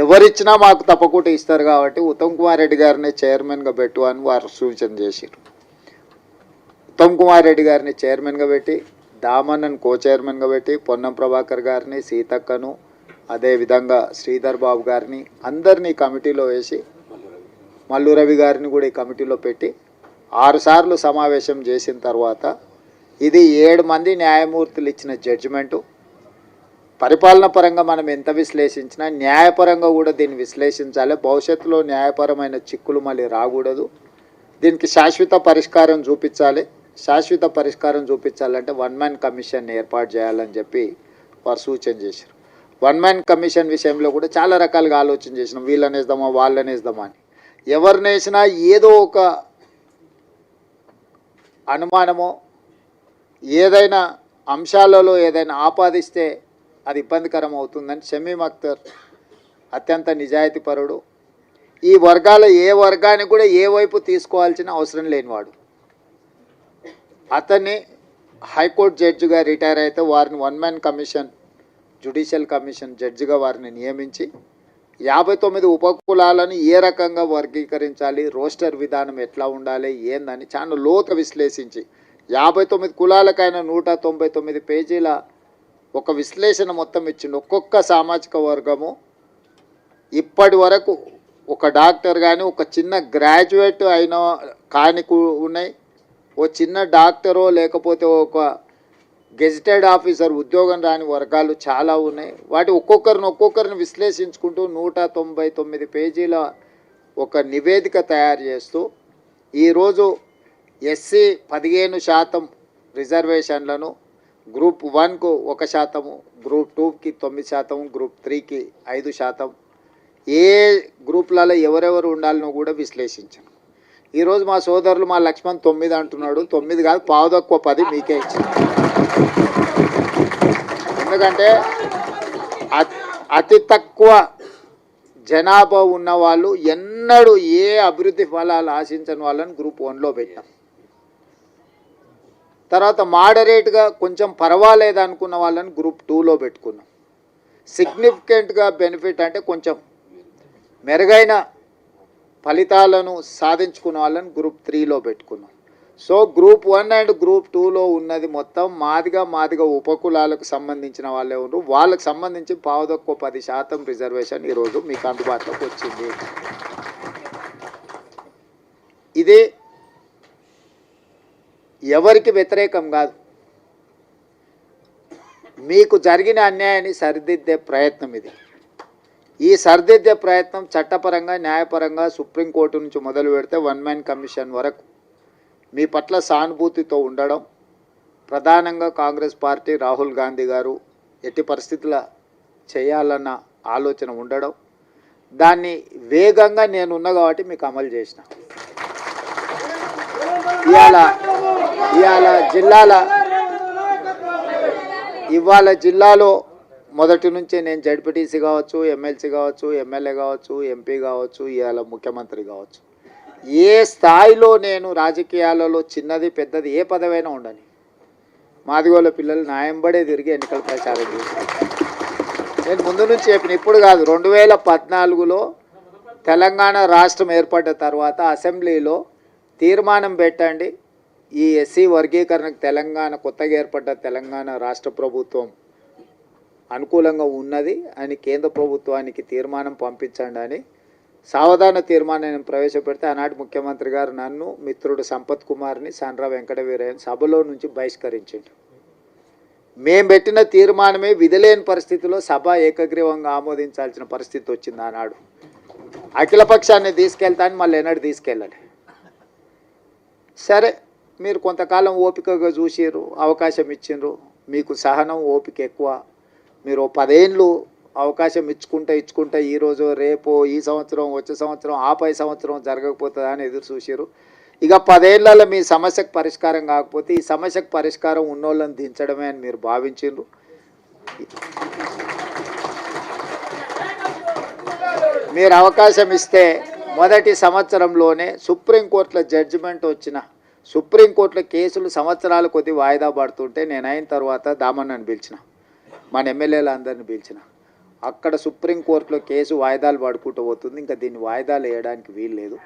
ఎవరిచ్చినా మాకు తప్పకుండా ఇస్తారు కాబట్టి ఉత్తమ్ కుమార్ రెడ్డి గారిని చైర్మన్గా పెట్టు అని వారు సూచన చేశారు. ఉత్తమ్ కుమార్ రెడ్డి గారిని చైర్మన్గా పెట్టి, దామన్నను కో చైర్మన్గా పెట్టి, పొన్నం ప్రభాకర్ గారిని, సీతక్కను, అదేవిధంగా శ్రీధర్ బాబు గారిని అందరినీ కమిటీలో వేసి, మల్లు రవి గారిని కూడా ఈ కమిటీలో పెట్టి 6 సార్లు సమావేశం చేసిన తర్వాత ఇది 7 మంది న్యాయమూర్తులు ఇచ్చిన జడ్జిమెంటు. పరిపాలన పరంగా మనం ఎంత విశ్లేషించినా న్యాయపరంగా కూడా దీన్ని విశ్లేషించాలి. భవిష్యత్తులో న్యాయపరమైన చిక్కులు మళ్ళీ రాకూడదు. దీనికి శాశ్వత పరిష్కారం చూపించాలి. శాశ్వత పరిష్కారం చూపించాలంటే 1 మ్యాన్ కమిషన్ ఏర్పాటు చేయాలని చెప్పి వారు సూచన చేశారు. 1 మ్యాన్ కమిషన్ విషయంలో కూడా చాలా రకాలుగా ఆలోచన చేసినాం. వీళ్ళని వేద్దామా వాళ్ళని వేద్దామా అని. ఎవరిని వేసినా ఏదో ఒక అనుమానమో ఏదైనా అంశాలలో ఏదైనా ఆపాదిస్తే అది ఇబ్బందికరం అవుతుందని షమీమ్ అఖ్తర్ అత్యంత నిజాయితీపరుడు. ఈ వర్గాల ఏ వర్గానికి కూడా ఏ వైపు తీసుకోవాల్సిన అవసరం లేనివాడు. అతన్ని హైకోర్టు జడ్జిగా రిటైర్ అయితే వారిని 1 మ్యాన్ కమిషన్, జ్యుడిషియల్ కమిషన్ జడ్జిగా వారిని నియమించి 59 ఉపకులాలను ఏ రకంగా వర్గీకరించాలి, రోస్టర్ విధానం ఎట్లా ఉండాలి ఏందని చాలా లోతు విశ్లేషించి 59 కులాలకైనా 199 పేజీల ఒక విశ్లేషణ మొత్తం ఇచ్చిండు. ఒక్కొక్క సామాజిక వర్గము ఇప్పటి వరకు ఒక డాక్టర్ కానీ ఒక చిన్న గ్రాడ్యుయేట్ అయిన కాని ఉన్నాయి, ఓ చిన్న డాక్టరో లేకపోతే ఒక గెజిటెడ్ ఆఫీసర్ ఉద్యోగం రాని వర్గాలు చాలా ఉన్నాయి. వాటి ఒక్కొక్కరిని విశ్లేషించుకుంటూ 199 పేజీల ఒక నివేదిక తయారు చేస్తూ ఈరోజు ఎస్సీ 15% రిజర్వేషన్లను గ్రూప్ 1కు 1%, గ్రూప్ 2కి 9%, గ్రూప్ 3కి 5%, ఏ గ్రూపులలో ఎవరెవరు ఉండాలనో కూడా విశ్లేషించాను. ఈరోజు మా సోదరులు మా లక్ష్మణ్ 9 అంటున్నాడు. 9 కాదు, 10 మీకే ఇచ్చాను. ఎందుకంటే అతి తక్కువ జనాభా ఉన్న వాళ్ళు ఎన్నడూ ఏ అభివృద్ధి ఫలాలు ఆశించని వాళ్ళని గ్రూప్ 1లో పెట్టాం. తర్వాత మోడరేట్గా కొంచెం పర్వాలేదు అనుకున్న వాళ్ళని గ్రూప్ 2లో పెట్టుకున్నాం. సిగ్నిఫికెంట్గా బెనిఫిట్ అంటే కొంచెం మెరుగైన ఫలితాలను సాధించుకున్న వాళ్ళని గ్రూప్ 3లో పెట్టుకున్నాం. సో గ్రూప్ 1 అండ్ గ్రూప్ 2లో ఉన్నది మొత్తం మాదిగా ఉపకులాలకు సంబంధించిన వాళ్ళే ఉన్నారు. వాళ్ళకు సంబంధించి 10% రిజర్వేషన్ ఈరోజు మీకు అందుబాటులోకి వచ్చింది. ఇది ఎవరికి వ్యతిరేకం కాదు, మీకు జరిగిన అన్యాయాన్ని సరిదిద్దే ప్రయత్నం ఇది. ఈ సరిదిద్దే ప్రయత్నం చట్టపరంగా న్యాయపరంగా సుప్రీంకోర్టు నుంచి మొదలు పెడితే 1 మ్యాన్ కమిషన్ వరకు మీ పట్ల సానుభూతితో ఉండడం, ప్రధానంగా కాంగ్రెస్ పార్టీ రాహుల్ గాంధీ గారు ఎట్టి పరిస్థితుల చేయాలన్న ఆలోచన ఉండడం, దాన్ని వేగంగా నేనున్నా కాబట్టి మీకు అమలు చేసిన. ఇవాళ జిల్లాలో మొదటి నుంచే నేను జడ్పీటీసీ కావచ్చు, ఎమ్మెల్సీ కావచ్చు, ఎమ్మెల్యే కావచ్చు, ఎంపీ కావచ్చు, ఇవాళ ముఖ్యమంత్రి కావచ్చు, ఏ స్థాయిలో నేను రాజకీయాలలో చిన్నది పెద్దది ఏ పదవైనా ఉండని మాదిగోళ్ళ పిల్లలు న్యాయంబడే తిరిగి ఎన్నికల ప్రచారం చేశాను. నేను ముందు నుంచి చెప్పిన, ఇప్పుడు కాదు, 2014లో తెలంగాణ రాష్ట్రం ఏర్పడ్డ తర్వాత అసెంబ్లీలో తీర్మానం పెట్టండి, ఈ ఎస్సీ వర్గీకరణకు కొత్తగా ఏర్పడ్డ తెలంగాణ రాష్ట్ర ప్రభుత్వం అనుకూలంగా ఉన్నది అని కేంద్ర ప్రభుత్వానికి తీర్మానం పంపించండి అని సావధాన తీర్మానం ప్రవేశపెడితే ఆనాటి ముఖ్యమంత్రి గారు నన్ను, మిత్రుడు సంపత్ కుమార్ని, సండ్ర వెంకటవీరయ్యని సభలో నుంచి బహిష్కరించాడు. మేము పెట్టిన తీర్మానమే విధిలేని పరిస్థితిలో సభ ఏకగ్రీవంగా ఆమోదించాల్సిన పరిస్థితి వచ్చింది. ఆనాడు అఖిలపక్షాన్ని తీసుకెళ్తాను, మళ్ళీ ఎన్నడూ తీసుకెళ్ళాలి. సరే, మీరు కొంతకాలం ఓపికగా చూసిర్రు, అవకాశం ఇచ్చిండ్రు, మీకు సహనం ఓపిక ఎక్కువ. మీరు 10 ఏళ్ళు అవకాశం ఇచ్చుకుంటా ఈరోజు రేపు ఈ సంవత్సరం వచ్చే సంవత్సరం ఆపై సంవత్సరం జరగకపోతుందా అని ఎదురు చూసారు. ఇక 10 ఏళ్లలో మీ సమస్యకు పరిష్కారం కాకపోతే ఈ సమస్యకు పరిష్కారం ఉన్నోళ్ళని దించడమే అని మీరు భావించిండ్రు. మీరు అవకాశం ఇస్తే మొదటి సంవత్సరంలోనే సుప్రీంకోర్టులో జడ్జిమెంట్ వచ్చిన, సుప్రీంకోర్టులో కేసులు సంవత్సరాల కొద్ది వాయిదా పడుతుంటే నేను అయిన తర్వాత దామన్నని పిలిచిన, మన ఎమ్మెల్యేలు అందరిని పిలిచిన, అక్కడ సుప్రీంకోర్టులో కేసు వాయిదాలు పడుకుంటూ పోతుంది. ఇంకా దీన్ని వాయిదాలు వేయడానికి వీలు లేదు.